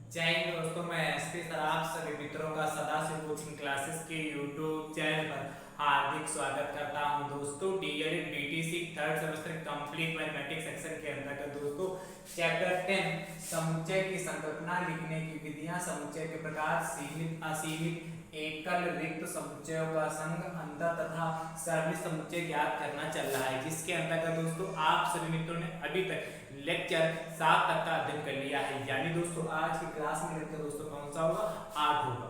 जय हिंद दोस्तों, मैं एसपी सर आप सभी मित्रों का सदाशिव कोचिंग क्लासेस के यूट्यूब चैनल पर हार्दिक स्वागत करता हूं। दोस्तों DElEd BTC third semester complete mathematics section के अंतर्गत दोस्तों चैप्टर 10 समुच्चय की संकल्पना, लिखने की विधियां, समुच्चय के प्रकार, सीमित, असीमित, एकल, रिक्त समुच्चयों का संघ, अंतर तथा सरलित समुच्चय ज्ञात करना चल रहा है, जिसके अंतर्गत दोस्तों आप सभी मित्रों ने अभी तक लेक्चर 7 तक का अध्ययन कर लिया है। यानी दोस्तों आज की क्लास में लेक्चर दोस्तों कौन सा होगा? 8 होगा।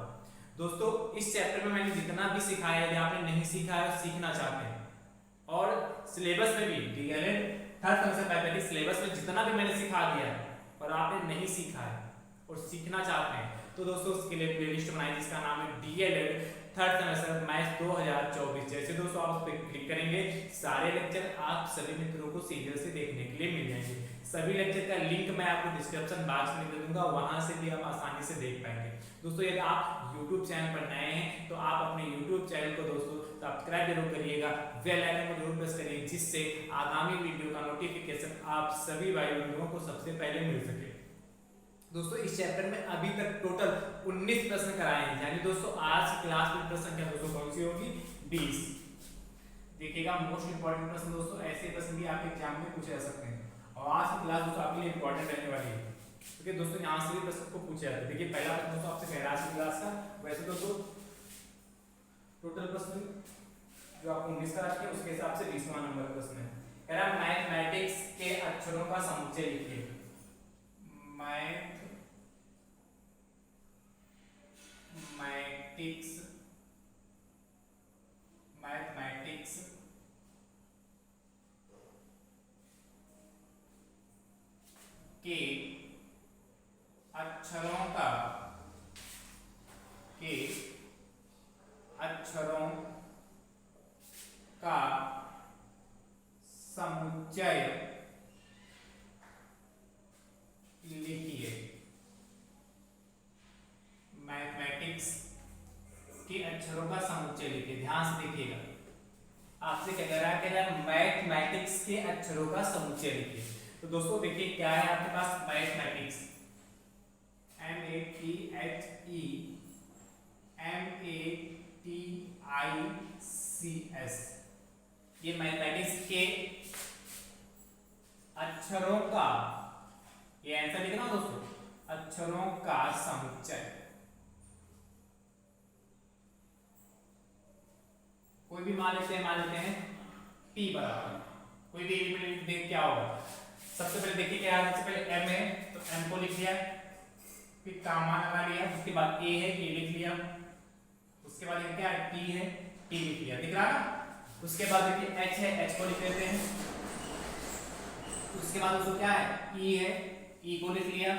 दोस्तों इस चैप्टर में मैंने जितना भी सिखाया, यदि आपने नहीं सीखा है, सीखना चाहते हैं और सिलेबस में भी DElEd third semester mathematics syllabus में जितना भी मैंने सिखा दिया है और आपने नहीं सीखा है और सीखना चाहते हैं, तो दोस्तों उसके लिए प्लेलिस्ट बनाई जिसका नाम है डीएलएड थर्ड सेमेस्टर मैथ्स 2024। जैसे दोस्तों आप उस पर क्लिक करेंगे, सारे लेक्चर आप सभी मित्रों को सीरियल से देखने के लिए मिल जाएंगे। सभी लेक्चर का लिंक मैं आपको डिस्क्रिप्शन बॉक्स में दे दूंगा, वहां से भी आप आसानी से देख पाएंगे। दोस्तों यदि आप YouTube चैनल पर नए हैं तो आप अपने YouTube चैनल को दोस्तों सब्सक्राइब जरूर करिएगा, बेल आइकन को जरूर प्रेस करिए, जिससे आगामी वीडियो का नोटिफिकेशन आप सभी भाई बंधुओं को सबसे पहले मिल सके। दोस्तों इस चैप्टर में अभी तक टोटल 19 प्रश्न कराए हैं। यानी दोस्तों आज की क्लास में प्रश्न संख्या दोस्तों कौन सी होगी? 20। देखिएगा मोस्ट इंपॉर्टेंट प्रश्न दोस्तों, ऐसे प्रश्न भी आपके एग्जाम में पूछे जा सकते हैं और आज की क्लास दोस्तों आपके लिए इंपॉर्टेंट रहने वाली है, क्योंकि दोस्तों यहाँ से भी प्रश्न को पूछे जाते हैं। देखिए पहला प्रश्न दोस्तों आपसे कह रहा है आज की क्लास का, वैसे दोस्तों टोटल प्रश्न जो आप 19 का रखिए उसके हिसाब से 20वां नंबर प्रश्न है। कह रहा है मैथमेटिक्स के अक्षरों का समुच्चय लिखिए। मैथमेटिक्स के अक्षरों का समुच्चय लिखिए। मैथमेटिक्स के अक्षरों का समुच्चय लिखिए। ध्यान से देखिएगा, आपसे क्या कह रहा है? कह रहा है मैथमेटिक्स के अक्षरों का समुच्चय लिखिए। तो दोस्तों देखिए क्या है आपके पास? मैथमेटिक्स MATHEMATICS, ये मैथमेटिक्स के अक्षरों का, ये आंसर लिखना दोस्तों, अक्षरों का समुच्चय। कोई भी मान लेते हैं P बराबर, कोई भी एलिमेंट देख क्या होगा? सबसे पहले देखिए क्या है, सबसे पहले M है तो M को लिख लिया, फिर कामा लगा लिया, उसके बाद A है A लिख लिया, उसके बाद ये क्या है T है T लिख लिया, दिख रहा ना? उसके बाद देखिए H है H को लिख लेते हैं, उसके बाद उसको क्या है E है E को लिख लिया,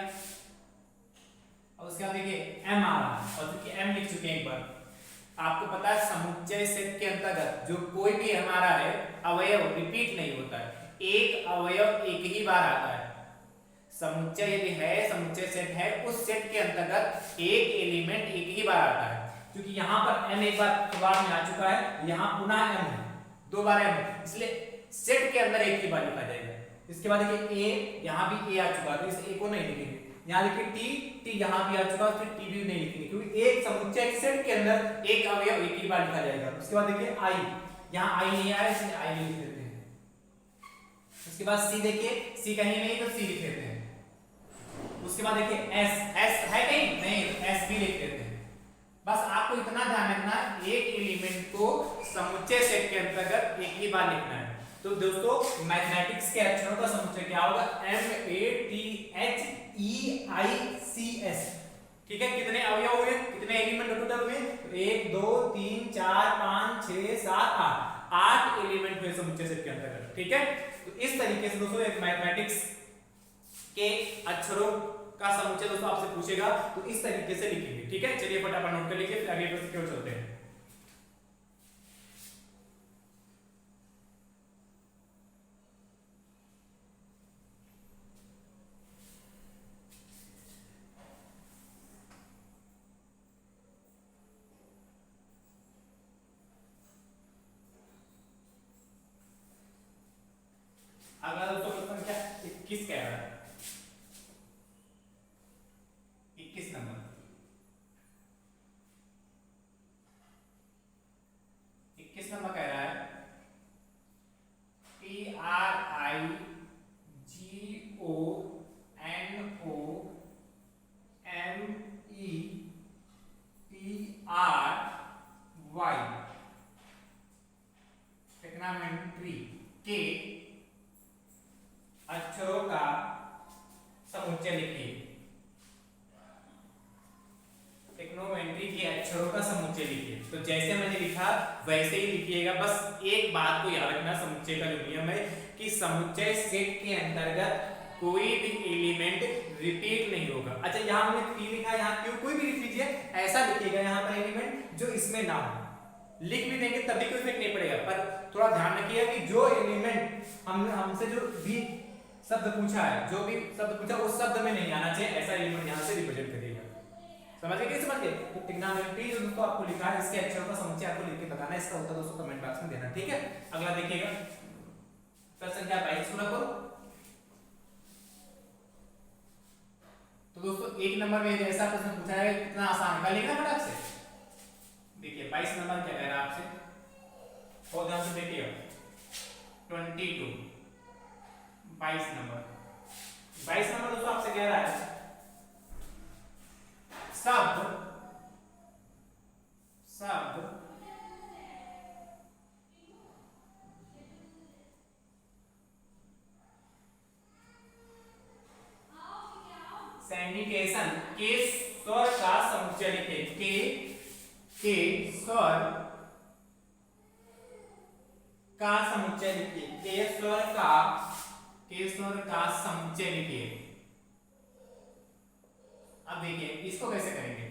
और उसके बाद देखिए M आ रहा है और देखिए M लिख चुके हैं एक बार। आपको पता है समुच्चय सेट के अंतर्गत जो कोई भी हमारा है अवयव रिपीट नहीं होता है, एक अवयव एक ही बार आता है। समुच्चय यदि है, समुच्चय सेट है, उस सेट के अंतर्गत एक एलिमेंट एक ही बार आता है। क्योंकि यहाँ पर m एक बार शुरुआत में आ चुका है, यहाँ पुनः m है, दो बार m है, इसलिए सेट के अंदर एक ही बार लिखा जाएगा। इसके बाद देखिए a, यहाँ भी a आ चुका है तो इस a को नहीं लिखेंगे। यहाँ देखिए t यहाँ भी आ चुका है, फिर t भी नहीं लिखेंगे, क्योंकि एक समुच्चय सेट के अंदर एक अवयव एक ही बार लिखा जाएगा। उसके बाद देखिए i, यहाँ i नहीं आया इसलिए i भी लिख देते हैं। उसके बाद c, देखिए c कहीं नहीं तो c लिख देते हैं। उसके बाद देखिए s है कहीं नहीं तो s भी लिख देते हैं। बस आपको इतना ध्यान रखना है, एक एलिमेंट को समुच्चय सेट के अंतर्गत एक ही बार लिखना है। तो दोस्तों मैथमेटिक्स के अक्षरों का समुच्चय क्या होगा? MATHEICS। ठीक है, कितने अवयव हुए, कितने एलिमेंट टोटल हुए? 1 2 3 4 5 6 7 8 एलिमेंट हुए समुच्चय सेट के अंतर्गत। ठीक है, तो इस तरीके से दोस्तों एक मैथमेटिक्स के अक्षरों का समुच्चय दोस्तों आपसे पूछेगा तो इस तरीके से लिखेंगे। ठीक है, चलिए फटाफट नोट कर लीजिए, फिर अगले प्रश्न की ओर चलते हैं। अगला दोस्तों प्रश्न क्या 21 कह रहा है, 21 TRIGONOMETRY ट्रिग्नोमेट्री के अक्षरों का समुच्चय लिखिए। ट्रिग्नोमेट्री के अक्षरों का समुच्चय लिखिए। तो जैसे मैंने लिखा वैसे ही लिखिएगा। बस एक बात को याद रखना, समुच्चय का जो नियम है कि समुच्चय सेट के अंतर्गत कोई भी एलिमेंट रिपीट नहीं होगा। अच्छा, यहाँ हमने 3 लिखा, यहाँ क्यों? कोई भी लिख लीजिए, ऐसा लिखिएगा यहाँ पर एलिमेंट जो इसमें ना हो। लिख भी देंगे तभी कोई इफेक्ट नहीं पड़ेगा, पर थोड़ा ध्यान रखिएगा कि जो एलिमेंट हमसे जो भी शब्द पूछा है, जो भी शब्द पूछा उस शब्द में नहीं आना चाहिए, ऐसा एलिमेंट यहाँ से रिप्रेजेंट करिएगा। समझ गए? समझ गए? तो ट्रिग्नोमेट्री जो दोस्तों आपको लिखा है, इसके अक्षरों का समुच्चय आपको लिख के बताना है। इसका उत्तर दोस्तों कमेंट बॉक्स में देना, ठीक है? अगला देखिएगा, प्रश्न संख्या 22 पूरा करो। तो दोस्तों 1 नंबर में ऐसा प्रश्न पूछा है, कितना आसान है, लिखना फटाक से। देखिए 22 नंबर क्या कह रहा है आपसे, और ध्यान से देखिए। 22 22 नंबर दोस्तों आपसे कह रहा है शब्द सैनिटेशन के स्वर का समुच्चय लिखिए। के स्वर का समुच्चय लिखिए। के स्वर का समुच्चय लिखिए। अब देखिए इसको कैसे करेंगे,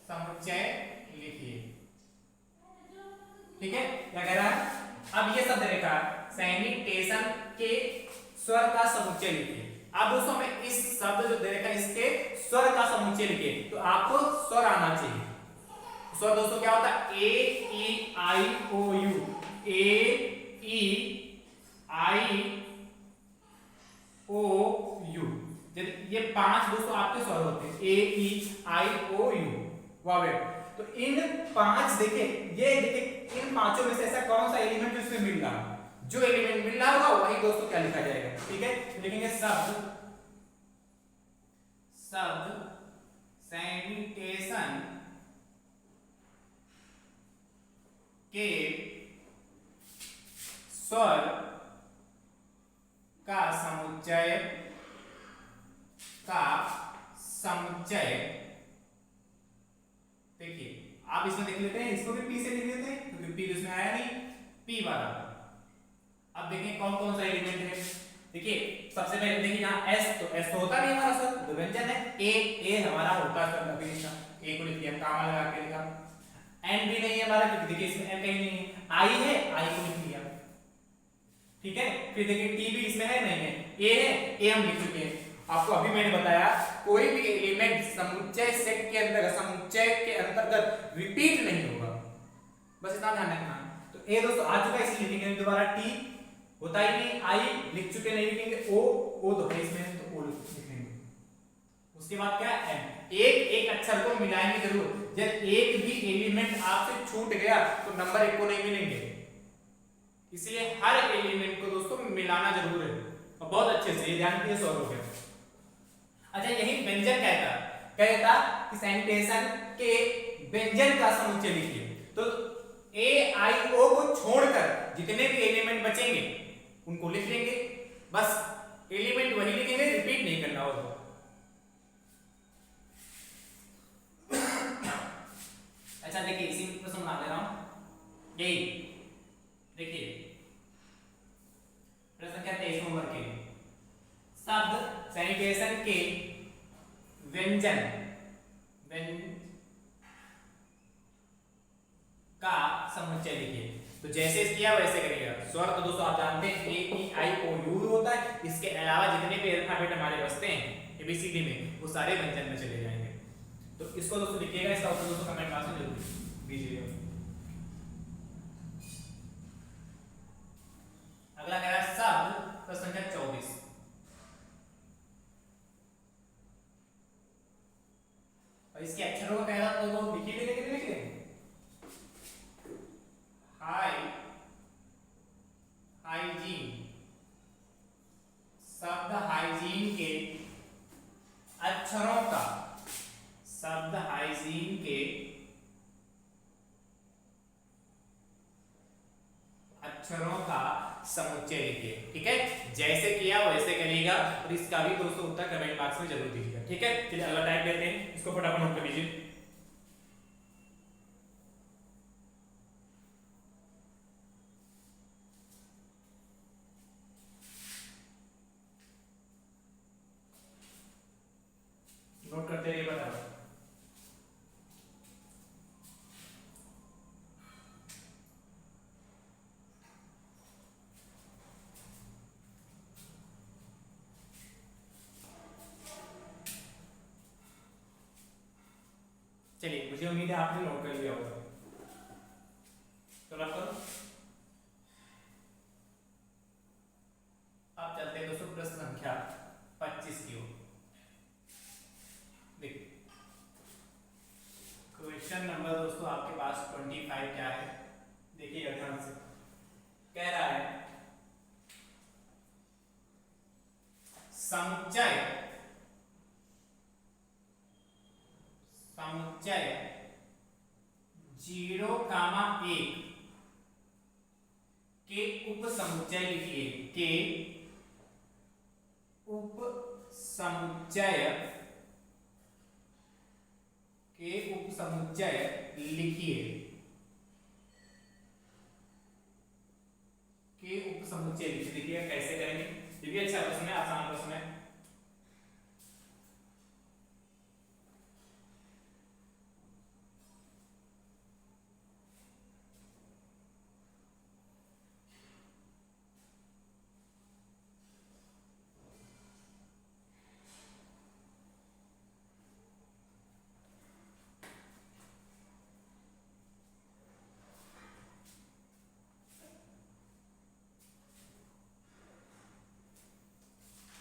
समुच्चय लिखिए, ठीक है? क्या कह रहा है? अब ये शब्द देखा, सैनिटेशन के स्वर का समुच्चय लिखिए। अब दोस्तों में इस शब्द जो दे रखा है, इसके स्वर का समुच्चय लिखिए। तो आपको स्वर आना चाहिए। स्वर दोस्तों क्या होता है? A E I O U, A E I O U. ये 5 दोस्तों आपके स्वर होते हैं, ए E I O you, Wavell. तो इन 5 देखिए, ये देखिए इन 5 में से ऐसा कौन सा एलिमेंट जिसमें मिल रहा है? जो एलिमेंट मिल रहा होगा वही दोस्तों क्या लिखा जाएगा, ठीक है? लिखेंगे शब्द सैनिटेशन के स्वर का समुच्चय। देखिए आप इसमें देख लेते हैं, इसको भी पी से लिख लेते हैं क्योंकि पी इसमें आया नहीं, पी वाला। अब देखिए कौन कौन सा एलिमेंट है। देखिए सबसे पहले देखिए यहाँ एस, तो एस तो होता नहीं हमारा सर, तो व्यंजन है। ए हमारा होता है सर, अभी लिखा, ए को लिख दिया, कामा लगा के लिखा। एन भी नहीं है हमारा क्योंकि देखिए इसमें एन कहीं नहीं है। आई है, आई को लिख दिया, ठीक है? फिर देखिए टी भी इसमें है, नहीं है। ए है, ए हम लिख चुके हैं। आपको अभी मैंने बताया कोई भी एलिमेंट समुच्चय सेट के अंतर्गत रिपीट नहीं होगा, बस इतना ध्यान रखना। तो ए दोस्तों आ चुका है, इसलिए लिखेंगे दोबारा। टी होता ही नहीं, आई लिख चुके, नहीं लिखेंगे। ओ तो है इसमें, तो ओ लिखेंगे। उसके बाद क्या? एन। एक अक्षर को मिलाएंगे जरूर। जब एक भी एलिमेंट आपसे छूट गया तो नंबर 1 को नहीं मिलेंगे, इसलिए हर एलिमेंट को दोस्तों मिलाना जरूर है, और बहुत अच्छे से ध्यान दिए, सॉल्व हो गया। अच्छा, यही व्यंजन कहता कि सैनिटेशन के व्यंजन का समुच्चय लिखिए। तो ए आई ओ को छोड़कर जितने भी एलिमेंट बचेंगे उनको लिख लेंगे, बस एलिमेंट वही लिखेंगे, रिपीट नहीं करना होगा। अच्छा देखिए इसी प्रश्न बना दे रहा हूं, यही देखिए प्रश्न क्या 23 नंबर के शब्द सैनिटेशन के व्यंजन का समुच्चय लिखिए। तो जैसे किया वैसे करिएगा। स्वर तो दोस्तों आप जानते हैं ए ई आई ओ यू होता है, इसके अलावा जितने भी अल्फाबेट हमारे बचते हैं एबीसीडी में वो सारे व्यंजन में चले जाएंगे। तो इसको दोस्तों लिखिएगा, इसका उत्तर दोस्तों कमेंट बॉक्स में जरूर दीजिएगा। अगला कह रहा है शब्द प्रश्न संख्या 24। और इसके अक्षरों का कह रहा तो लिखिए, लिख लेंगे। हाइजीन लिखिए, ठीक है। जैसे किया वैसे करिएगा और इसका भी दोस्तों उत्तर कमेंट बॉक्स में जरूर दीजिएगा, ठीक है। चलिए अगला टाइप लेते हैं, इसको फटाफट नोट कर लीजिए। नोट करते रहिए, बताओ। चलिए मुझे उम्मीद है आपने नोट कर लिया होगा, तो रख करो। अब चलते हैं दोस्तों प्रश्न संख्या 25 की ओर। देखिए क्वेश्चन नंबर दोस्तों आपके पास 25 क्या है, देखिएगा ध्यान से। कह रहा है समुच्चय समुच्चय 0,1 के उप समुच्चय लिखिए, के उप समुच्चय लिखिए, के उप समुच्चय लिखिए। देखिए कैसे करेंगे, ये भी अच्छा प्रश्न है, आसान प्रश्न है।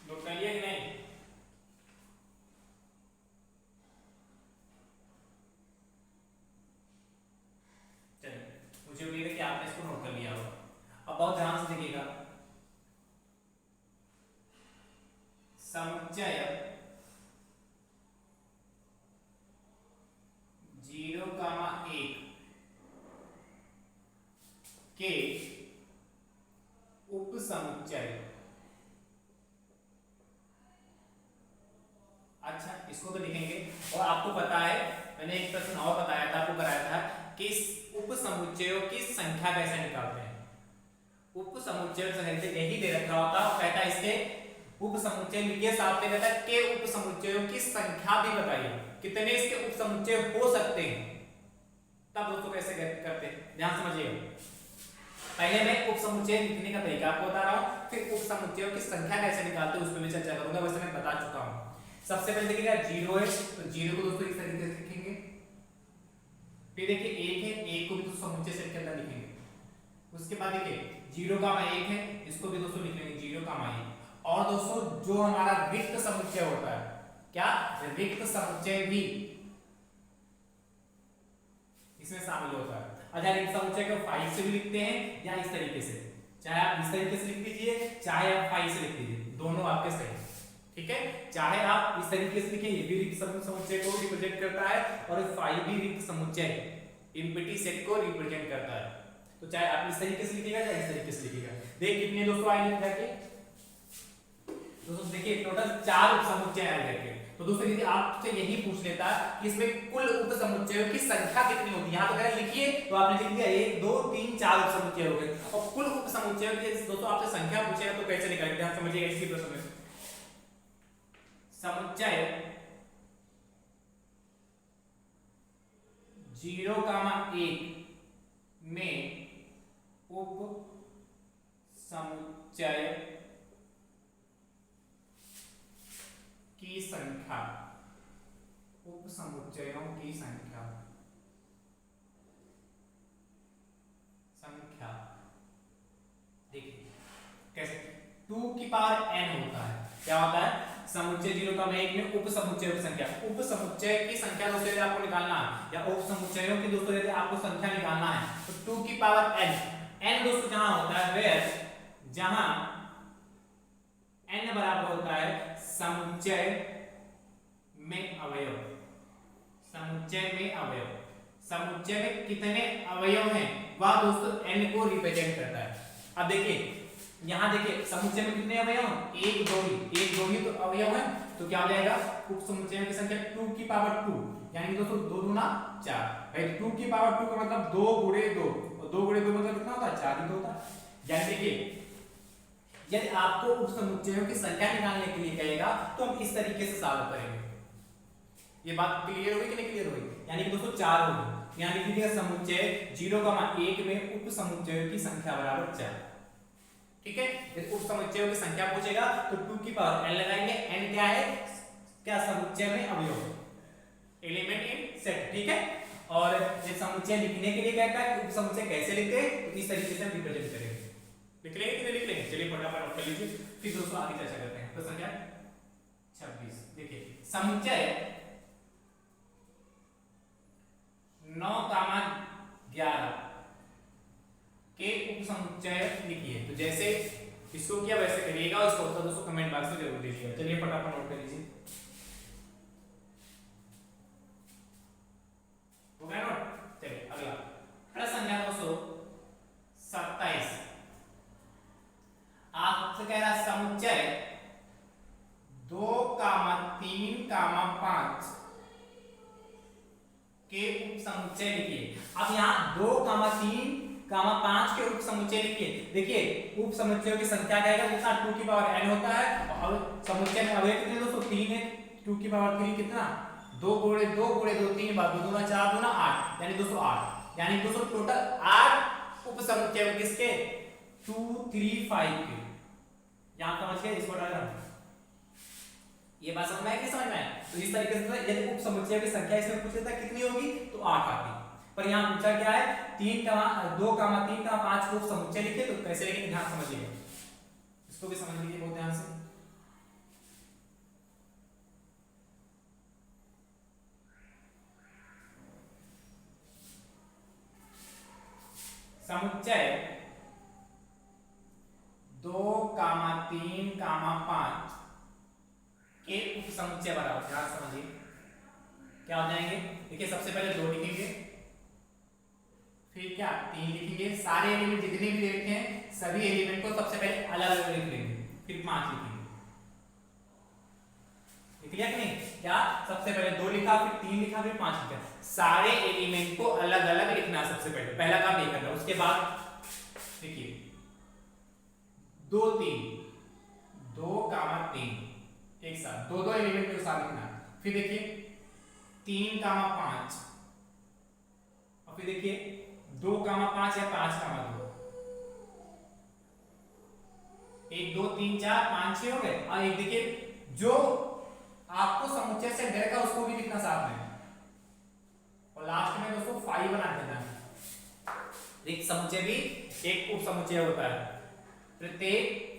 नोट कर लिया कि नहीं? चलिए मुझे उम्मीद है कि आपने इसको नोट कर लिया होगा। अब बहुत ध्यान से देखिएगा, समुच्चय 0,1 के उप समुच्चय। अच्छा इसको तो लिखेंगे, और आपको पता है मैंने एक प्रश्न और बताया था, आपको कराया था कि इस उप समुच्चयों की संख्या कैसे निकालते हैं। उप समुच्चय से यही दे रखा होता है, कहता है इसके उप समुच्चय लिखिए, साथ में कहता है के उप समुच्चयों की संख्या भी बताइए, कितने इसके उप समुच्चय हो सकते हैं। तब दोस्तों कैसे करते हैं, ध्यान समझिएगा। पहले मैं उप समुच्चय लिखने का तरीका आपको बता रहा हूं, फिर उप समुच्चयों की संख्या कैसे निकालते हैं उस पर मैं चर्चा करूंगा, वैसे मैं बता चुका हूं। सबसे पहले देखिएगा 0 है, तो 0 को दोस्तों इस तरीके से लिखेंगे। फिर देखिए 1 है, 1 को भी दोस्तों समुच्चय सेट के अंदर लिखेंगे। उसके बाद देखिए 0,1 है, इसको भी दोस्तों लिख लेंगे 0,1। और दोस्तों जो हमारा रिक्त समुच्चय होता है, क्या रिक्त समुच्चय भी इसमें शामिल होता है। अच्छा रिक्त समुच्चय को 5 से भी लिखते हैं या इस तरीके से, चाहे आप इस तरीके से लिख दीजिए, चाहे आप 5 से लिख दीजिए, दोनों आपके सही, ठीक है। चाहे आप इस तरीके से लिखें, ये भी रिक्त समुच्चय को रिप्रेजेंट करता है, और 5 भी रिक्त समुच्चय एम्प्टी सेट को रिप्रेजेंट करता है। तो चाहे आप इस तरीके से लिखिएगा या इस तरीके से लिखिएगा। देखिए कितने दोस्तों आए लिख करके, दोस्तों देखिए टोटल 4 उप समुच्चय आए करके। तो दोस्तों यदि आपसे यही पूछ लेता कि इसमें कुल उप समुच्चयों की संख्या कितनी होती है, यहाँ तो कह रहा लिखिए, तो आपने लिख दिया 1 2 3 4 उप समुच्चय हो गए, और कुल उप समुच्चयों की दोस्तों आपसे संख्या पूछेगा तो कैसे निकालेंगे, ध्यान समझिएगा इसी प्रश्न में। समुच्चय 0,1 में उप समुच्चय की संख्या, उप समुच्चयों की संख्या देखिए कैसे 2 की पावर n होता है। क्या होता है, समुच्चय 0,1 में उप समुच्चयों की संख्या, उप समुच्चय की संख्या दोस्तों यदि आपको निकालना है, या उप समुच्चयों की दोस्तों यदि आपको संख्या निकालना है, तो 2 की पावर n, n दोस्तों जहां होता है वेयर, जहां n बराबर होता है समुच्चय में अवयव, समुच्चय में अवयव, समुच्चय में कितने अवयव हैं वह दोस्तों n को रिप्रेजेंट करता है। अब देखिए यहाँ देखिए समुच्चय में कितने अवयव हैं? एक दो ही तो अवयव है, तो क्या हो जाएगा उप समुच्चयों की संख्या 2 की पावर 2, यानी दोस्तों 2 दूना 4। भाई 2 की पावर 2 का मतलब 2 गुणे 2, और 2 गुणे 2 मतलब कितना होता है? 4 ही तो होता है। यानी देखिए यदि आपको उप समुच्चयों की संख्या निकालने के लिए कहेगा तो हम इस तरीके से सॉल्व करेंगे। ये बात क्लियर होगी कि नहीं क्लियर होगी? यानी कि दोस्तों 4 होगी, यानी कि समुच्चय 0,1 में उप समुच्चयों की संख्या बराबर 4। ठीक है, यदि उप समुच्चयों की संख्या पूछेगा तो 2 की पावर n लगाएंगे। n क्या है? क्या समुच्चय में अवयव, एलिमेंट इन सेट। ठीक है, और ये समुच्चय लिखने के लिए कहता है कि उप समुच्चय कैसे लिखते हैं, तो इस तरीके से हम रिप्रेजेंट करेंगे। लिख लेंगे कि नहीं लिख लेंगे? चलिए फटाफट नोट कर लीजिए, फिर दोस्तों आगे चर्चा करते हैं। तो संख्या 26 देखिए समुच्चय 9,11 के उप समुच्चय लिखिए। तो जैसे इसको किया वैसे करिएगा, और इसको उत्तर दोस्तों कमेंट बॉक्स में जरूर दीजिएगा। चलिए फटाफट नोट कर लीजिए, हो गया नोट? चलिए अगला प्रश्न संख्या 227। आपसे कह रहा समुच्चय 2, 3, 5 के उप समुच्चय लिखिए। अब यहाँ 2, 3, 5 के उप समुच्चय लिखिए। देखिए उप समुच्चयों की संख्या कहेगा कितना? 2 की पावर n होता है, और समुच्चय में अवयव कितने दोस्तों? 3 है। 2 की पावर 3 कितना? 2 गुणे 2 गुणे 2 3 बार 2 दूना 4 दूना 8, यानी 208। यानी दोस्तों टोटल 8 उप समुच्चय किसके? 2, 3, 5 के। यहां समझ गए इसको डायग्राम? ये बात समझ में आई कि समझ में आई? तो इस तरीके से यदि उप समुच्चयों की संख्या इसमें पूछ लेता कितनी होगी तो 8 आती, पर यहां पूछा क्या है 2, 3, 5 को उप समुच्चय लिखे। तो कैसे लिखेंगे ध्यान समझिएगा, इसको भी समझ लीजिए बहुत ध्यान से। समुच्चय 2, 3, 5 के उप समुच्चय बराबर, ध्यान समझिए क्या हो जाएंगे। देखिए सबसे पहले 2 लिखेंगे, फिर क्या 3 लिखेंगे, सारे एलिमेंट जितने भी लिखे हैं सभी एलिमेंट को सबसे पहले अलग अलग लिख लेंगे, फिर 5 लिखेंगे। लिख लिया कि नहीं? क्या सबसे पहले 2 लिखा, फिर 3 लिखा, फिर 5 लिखा। सारे एलिमेंट को अलग अलग लिखना सबसे पहले, पहला काम ये करना। उसके बाद देखिए 2, 3, 2, 3 एक साथ, दो दो एलिमेंट के साथ लिखना। फिर देखिए 3, 5, और फिर देखिए 2, 5 या 5, 2। 1, 2, 3, 4, 5, 6 हो गए। और एक देखिए जो आपको समुच्चय से डर का उसको भी लिखना साथ में, और लास्ट में दोस्तों 5 बना देना। एक समुच्चय भी एक उप समुच्चय होता है, प्रत्येक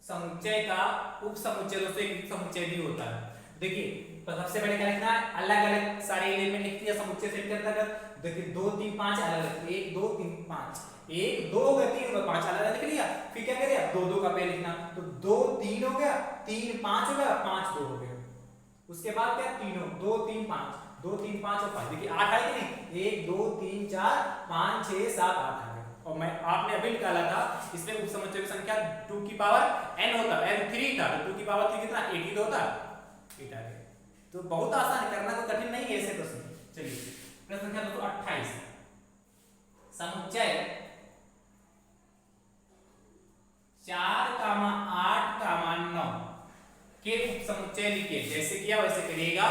समुच्चय का उप समुच्चय दोस्तों एक समुच्चय भी होता है। देखिए तो सबसे पहले क्या लिखना है? अलग अलग सारे एलिमेंट लिख दिया समुच्चय सेट करता है। देखिए 2, 3, 5 अलग अलग, 1, 2, 3, 5, 1, 2 हो गया, 3 हो गया, 5 अलग अलग लिख लिया। फिर क्या करें? 2, 2 का पे लिखना, तो 2, 3 हो गया, 3, 5 हो गया, 5, 2 हो गया। उसके बाद क्या? 3 2, 3, 5, 2, 3, 5 और 5। देखिए 8 आए कि नहीं? 1, 2, 3, 4, 5, 6, 7, 8 आ गए। और मैं आपने अभी निकाला था इसमें उप समुच्चय की संख्या 2 की पावर n होता है, n 3 था, तो 2 की पावर 3 कितना? 8 होता है, 8 आ गया। तो बहुत आसान है, करना कोई कठिन नहीं है ऐसे प्रश्न। चलिए प्रश्न संख्या 228। समुच्चय 4, 8, 9 के उप समुच्चय लिखिए। जैसे किया वैसे करिएगा,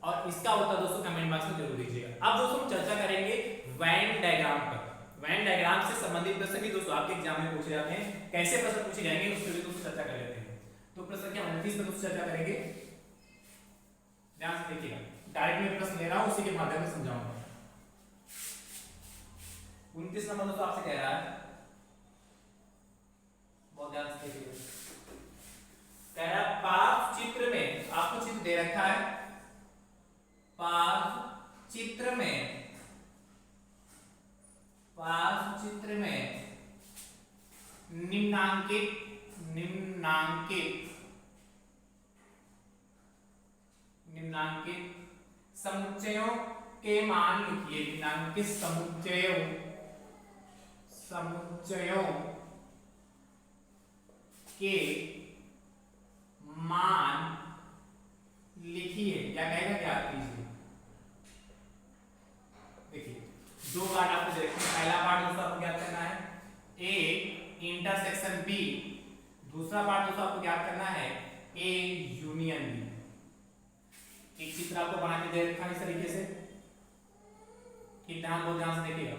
और इसका उत्तर दोस्तों कमेंट बॉक्स में जरूर दीजिएगा। अब दोस्तों हम चर्चा करेंगे वेन डायग्राम पर। वेन डायग्राम से संबंधित प्रश्न भी दोस्तों आपके एग्जाम में पूछे जाते हैं, कैसे प्रश्न पूछे जाएंगे उस पर भी दोस्तों चर्चा कर लेते हैं। तो प्रश्न संख्या 29 पर दोस्तों चर्चा करेंगे, ध्यान से देखिएगा। डायरेक्ट में प्रश्न ले रहा हूं, उसी के माध्यम से समझाऊंगा। 29 नंबर दोस्तों आपसे कह रहा है, बहुत ध्यान से देखिएगा। कह रहा है पार्श्व चित्र में, आपको चित्र दे रखा है, पार्श्व चित्र में निम्नांकित समुच्चयों के मान लिखिए। निम्नांकित समुच्चयों के मान लिखिए या कहेगा ज्ञात कीजिए। देखिए दो पार्ट आपको दे रखे हैं, पहला पार्ट दोस्तों आपको ज्ञात करना है ए इंटरसेक्शन बी, दूसरा पार्ट दोस्तों आपको ज्ञात करना है ए यूनियन बी। एक चित्र आपको बना के दे रखा है इस तरीके से, ठीक बहुत ध्यान से देखिएगा।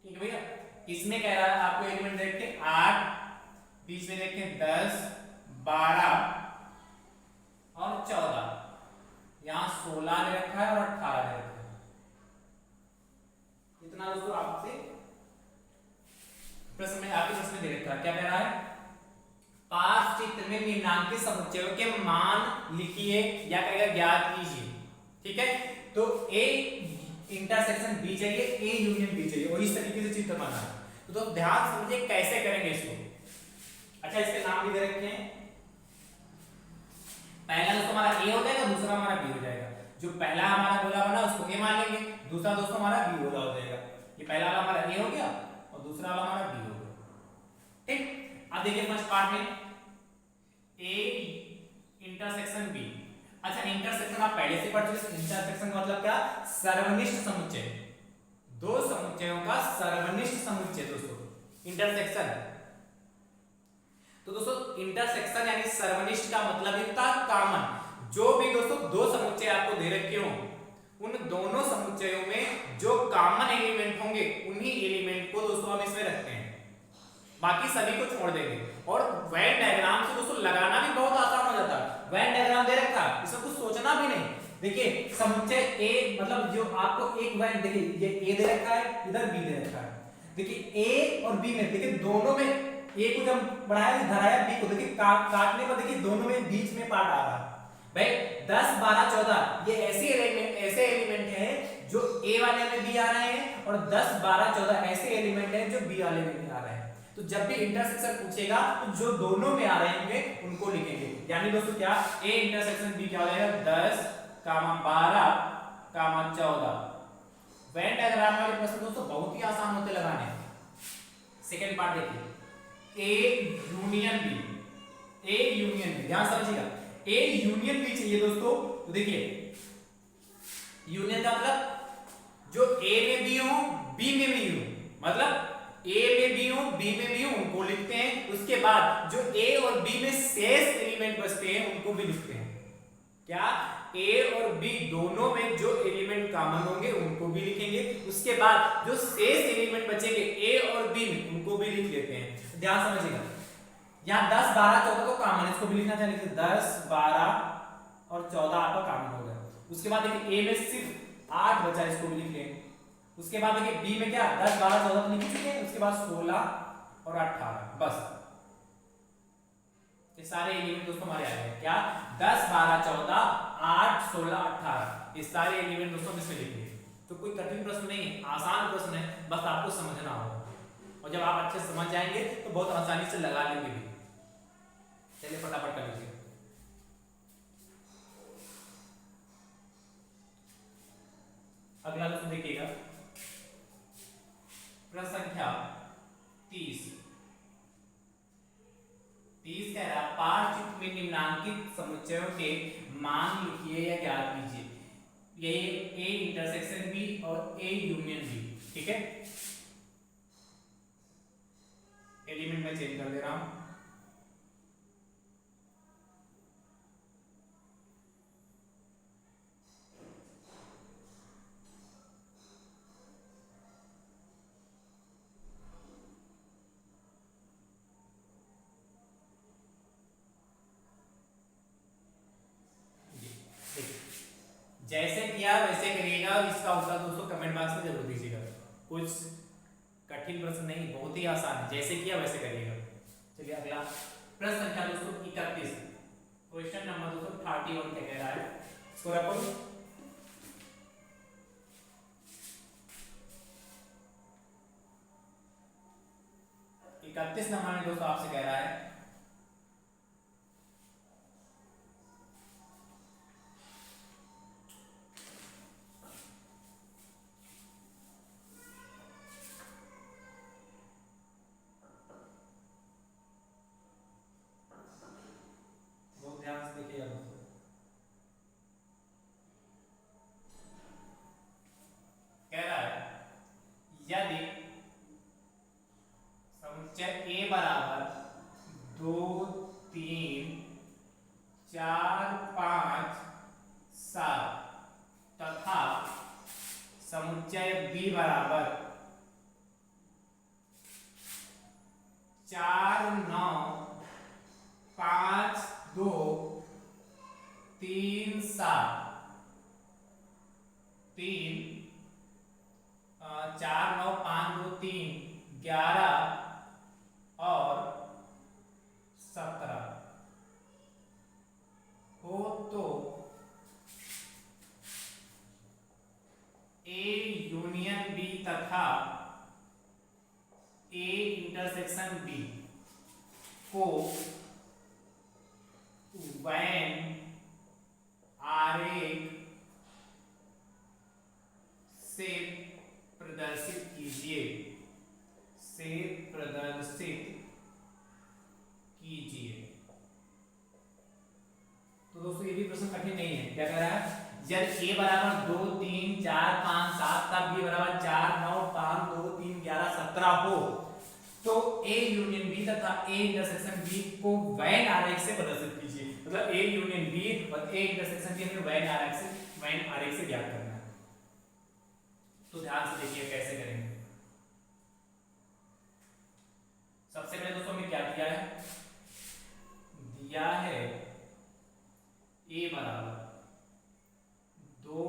ठीक है भैया, इसमें कह रहा है आपको एलिमेंट देख के 8, बीच में देख के 10, 12 और 14, यहां 16 ले रखा है और 18 ले रखा है। इतना दोस्तों आपसे प्रश्न में आपके प्रश्न में दे रखा है। क्या कह रहा है? पास चित्र में निम्नांकित समुच्चयों के मान लिखिए या कहेगा ज्ञात कीजिए। ठीक है, तो ए इंटरसेक्शन बी चाहिए, ए यूनियन बी चाहिए, और इस तरीके से चित्र बना है। तो ध्यान समझिए कैसे करेंगे इसको। अच्छा, इसके नाम भी दे रखे हैं। पहला दोस्तों हमारा ए हो जाएगा, दूसरा हमारा बी हो जाएगा। जो पहला हमारा गोला बना उसको ए मान लेंगे, दूसरा दोस्तों हमारा बी गोला हो जाएगा। ये पहला वाला हमारा ए हो गया और दूसरा वाला हमारा बी हो गया। ठीक, अब देखिए फर्स्ट पार्ट में ए इंटरसेक्शन बी। अच्छा, इंटरसेक्शन आप पहले से पढ़ चुके। इंटरसेक्शन का मतलब क्या? सर्वनिष्ठ समुच्चय, दो समुच्चयों का सर्वनिष्ठ समुच्चय दोस्तों इंटरसेक्शन। तो दोस्तों इंटरसेक्शन यानी सर्वनिष्ठ का मतलब होता है कॉमन। जो भी दोस्तों दो समुच्चय आपको दे रखे हो, उन दोनों समुच्चयों में जो कॉमन एलिमेंट होंगे उन्हीं एलिमेंट को दोस्तों हम इसमें रखते हैं, बाकी सभी को छोड़ देंगे। और वेन डायग्राम से दोस्तों लगाना भी बहुत आसान हो जाता है। वेन डायग्राम दे रखा है, इसमें कुछ सोचना भी नहीं। देखिए समुच्चय ए मतलब जो आपको एक वेन, देखिए ये ए दे रखा है, इधर बी दे रखा है। देखिए ए और बी में, देखिए दोनों में ए को जब बढ़ाया इधर आया, बी को देखिए काटने पर देखिए दोनों में बीच में पार्ट आ रहा है। भाई 10, 12, 14 ये ऐसे एलिमेंट है जो ए वाले में भी आ रहे हैं, और 10, 12, 14 ऐसे एलिमेंट है जो बी वाले में भी आ रहे हैं। तो जब भी इंटरसेक्शन पूछेगा तो जो दोनों में आ रहे होंगे उनको लिखेंगे। यानी दोस्तों क्या, ए इंटरसेक्शन बी क्या हो जाएगा? 10, 12, 14। वेन डायग्राम वाले प्रश्न दोस्तों बहुत ही आसान होते लगाने। सेकंड पार्ट देखिए, A union B. A union B, ध्यान समझिएगा, ए यूनियन बी चाहिए दोस्तों। तो देखिए यूनियन का मतलब जो ए में भी हो बी में भी हो, मतलब ए में भी हो बी में भी हो उनको लिखते हैं। उसके बाद जो ए और बी में शेष एलिमेंट बचते हैं उनको भी लिखते हैं। क्या? ए और बी दोनों में जो एलिमेंट कॉमन होंगे उनको भी लिखेंगे। उसके बाद जो शेष एलिमेंट बचेंगे ए और बी में उनको भी लिख लेते हैं। ध्यान समझिएगा, यहाँ 10, 12, 14 तो कॉमन है, इसको भी लिखना चाहिए। 10, 12 और 14 आपका कॉमन हो गया। उसके बाद देखिए ए में सिर्फ 8 बचा, इसको भी लिख लेंगे। उसके बाद देखिए बी में क्या 10, 12, 14 तो लिख चुके हैं। उसके बाद 16 और 18, बस ये सारे एलिमेंट दोस्तों हमारे आ गए। क्या? 10, 12, 14, 8, 16, 18 ये सारे एलिमेंट दोस्तों इसमें लिख लिए। तो कोई कठिन प्रश्न नहीं है, आसान प्रश्न है, बस आपको समझना होगा। और जब आप अच्छे से समझ जाएंगे तो बहुत आसानी से लगा लेंगे भी। चलिए फटाफट कर लीजिए। अगला दोस्तों देखिएगा, प्रश्न संख्या 30 कह रहा है पाठ्यपुस्तक में निम्नांकित समुच्चयों के मान लिखिए या ज्ञात कीजिए। ये ए इंटरसेक्शन बी और ए यूनियन बी। ठीक है, एलिमेंट में चेंज कर दे रहा हूं। जैसे किया वैसे करिएगा। इसका उत्तर दोस्तों कमेंट बॉक्स में जरूर दीजिएगा। कुछ कठिन प्रश्न नहीं, बहुत ही आसान है, जैसे किया वैसे करिएगा। चलिए अगला प्रश्न संख्या दोस्तों 31, क्वेश्चन नंबर दोस्तों 31 क्या कह रहा है, इसको रखो। 31 नंबर में दोस्तों आपसे कह रहा है समुच्चय ए बराबर 2 3 4 5 7 तथा समुच्चय बी बराबर 4 9 5 2 3 7 3 4 9 5 2 3 11 और 17 हो तो ए यूनियन बी तथा ए इंटरसेक्शन बी को वैन आरेख से प्रदर्शित कीजिए तो दोस्तों ये भी प्रश्न कठिन नहीं है। क्या कह रहा है, जब ए बराबर 2 3 4 5 7 तब बी बराबर 4 9 5 2 3 11 17 हो तो ए यूनियन बी तथा ए इंटरसेक्शन बी को वैन आरेख से प्रदर्शित कीजिए। मतलब ए यूनियन बी और ए इंटरसेक्शन बी हमें वैन आरेख से ज्ञात करना है। तो ध्यान से देखिए कैसे करेंगे। सबसे पहले दोस्तों हमें क्या दिया है, दिया है ए बराबर 2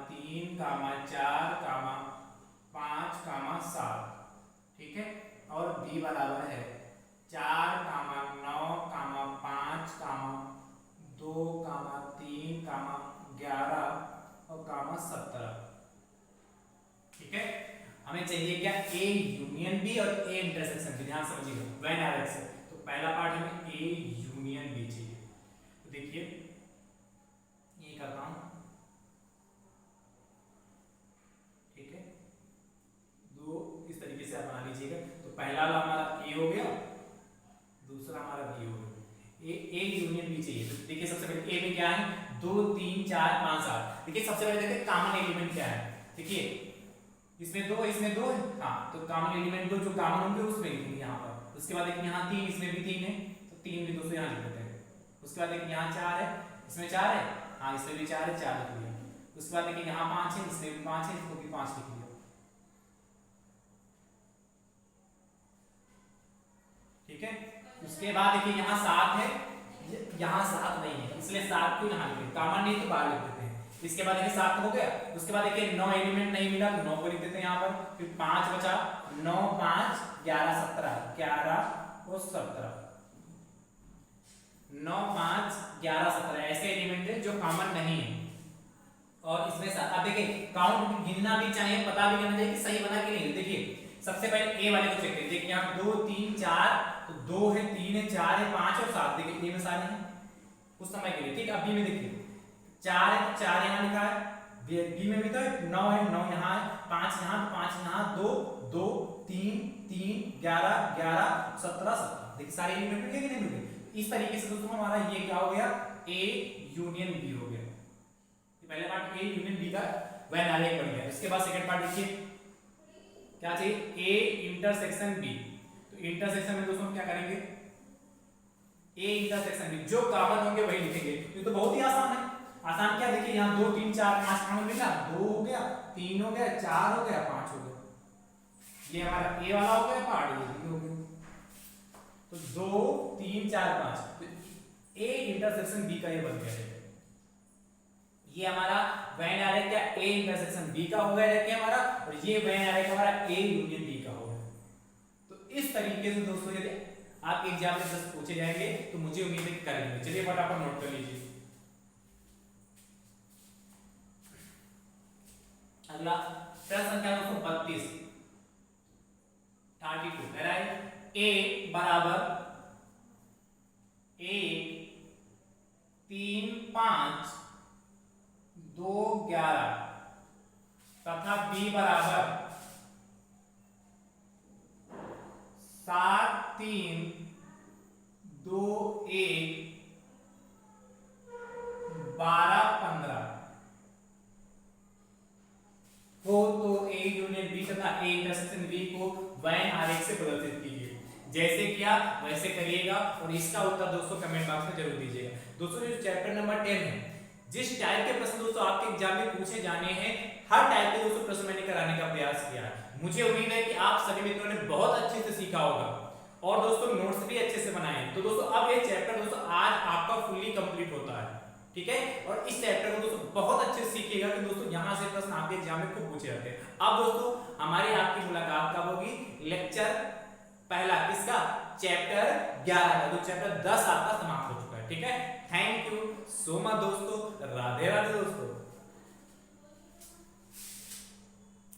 3 4 5 7 ठीक है, और बी बराबर है 4 9 5 2 3 11 और 17 ठीक है। हमें चाहिए क्या, ए यूनियन बी और ए इंटरसेक्शन बी। ध्यान समझिएगा वैन आरेख से, तो पहला पार्ट हमें ए यूनियन बी चाहिए। तो देखिए ये करता हूं, ठीक है, दो इस तरीके से आप बना लीजिएगा। तो पहला वाला हमारा ए हो गया, दूसरा हमारा बी हो गया। ए यूनियन बी चाहिए। तो देखिए सबसे पहले ए में क्या है, 2 3 4 5 7। देखिए सबसे पहले देखते हैं कॉमन एलिमेंट क्या है। देखिए इसमें दो है, हाँ, तो कॉमन एलिमेंट दो जो कॉमन होंगे उसमें लिखेंगे यहाँ पर। उसके बाद देखिए यहाँ 3, इसमें भी 3 है, तो 3 भी दोस्तों यहाँ लिख देते हैं। उसके बाद देखिए यहाँ 4 है, इसमें 4 है, हाँ इसमें भी 4 है, 4 लिख लिया। उसके बाद देखिए यहाँ 5 है, इसमें भी 5 है, इसको भी 5 लिख लिया। ठीक है, उसके बाद देखिए यहाँ 7 है, यहाँ 7 नहीं है, इसलिए 7 को यहाँ लिखेंगे, कॉमन नहीं तो बाहर लिख देते हैं। इसके बाद देखिए 7 हो गया। उसके बाद देखिए 9 एलिमेंट नहीं मिला तो 9 को लिख देते हैं यहाँ पर। फिर 5 बचा, 9 5 11 17 11 और 17, 9 5 11 17 ऐसे एलिमेंट है जो कॉमन नहीं है। और इसमें अब देखिए काउंट गिनना भी चाहिए, पता भी करना चाहिए कि सही बना कि नहीं। देखिए सबसे पहले ए वाले को चेक करिए। देखिए यहाँ 2 3 4, तो 2 है, 3 है, 4 है, 5 और 7। देखिए ए में सारे हैं उस समय के लिए, ठीक है। अब बी में देखिए 4 है, 4 यहाँ लिखा है, बी में भी तो 9 है, 9 यहाँ है, 5 यहाँ, 5 यहाँ, 2 2 3 3 11 11 17 17। देखिए सारे एलिमेंट मिल गए कि नहीं मिल गए। इस तरीके से दोस्तों हमारा ये क्या हो गया, ए यूनियन बी हो गया। पहले पार्ट ए यूनियन बी का वैन आरेख बन गया। इसके बाद सेकंड पार्ट देखिए क्या चाहिए, ए इंटरसेक्शन बी। तो इंटरसेक्शन में दोस्तों हम क्या करेंगे, ए इंटरसेक्शन बी जो कॉमन होंगे वही लिखेंगे। ये तो बहुत ही आसान है। आसान क्या, देखिए यहाँ 2 3 4 5 कॉमन मिला, 2 हो गया, 3 हो गया, 4 हो गया, 5 हो गया। ये हमारा ए वाला हो गया पार्ट, ये बी हो गया। तो 2 3 4 5 ए इंटरसेक्शन बी का ये बन गया है। ये हमारा वैन आरेख क्या, ए इंटरसेक्शन बी का हो गया क्या हमारा, और ये वैन आरेख हमारा ए यूनियन बी का हो गया। तो इस तरीके से दोस्तों यदि आप एग्जाम में 10 पूछे जाएंगे तो मुझे उम्मीद है कि कर लेंगे। चलिए फटाफट नोट कर लीजिए। अगला प्रश्न संख्या 32 32 कह रहा है ए बराबर 1 3 5 2 11 तथा बी बराबर 7 3 2 1 12 15 हो तो ए यूनियन बी तथा ए इंटरसेक्शन बी को वैन आरेख से प्रदर्शित कीजिए। जैसे किया वैसे करिएगा और इसका उत्तर दोस्तों कमेंट बॉक्स में जरूर दीजिएगा। दोस्तों जो चैप्टर नंबर 10 है, जिस टाइप के प्रश्न दोस्तों आपके एग्जाम में पूछे जाने हैं, हर टाइप के दोस्तों प्रश्न मैंने कराने का प्रयास किया है। मुझे उम्मीद है कि आप सभी मित्रों ने बहुत अच्छे से सीखा होगा और दोस्तों नोट्स भी अच्छे से बनाए हैं। तो दोस्तों अब ये चैप्टर दोस्तों आज आपका फुल्ली कंप्लीट होता है, ठीक है। और इस चैप्टर को दोस्तों बहुत अच्छे से सीखिएगा कि दोस्तों यहाँ से प्रश्न आपके एग्जाम में खूब पूछे जाते हैं। अब दोस्तों हमारी आपकी मुलाकात कब होगी? लेक्चर पहला किसका? चैप्टर 11 का। तो चैप्टर 10 आपका समाप्त हो चुका है, ठीक है। थैंक यू सो मच दोस्तों, राधे राधे दोस्तों।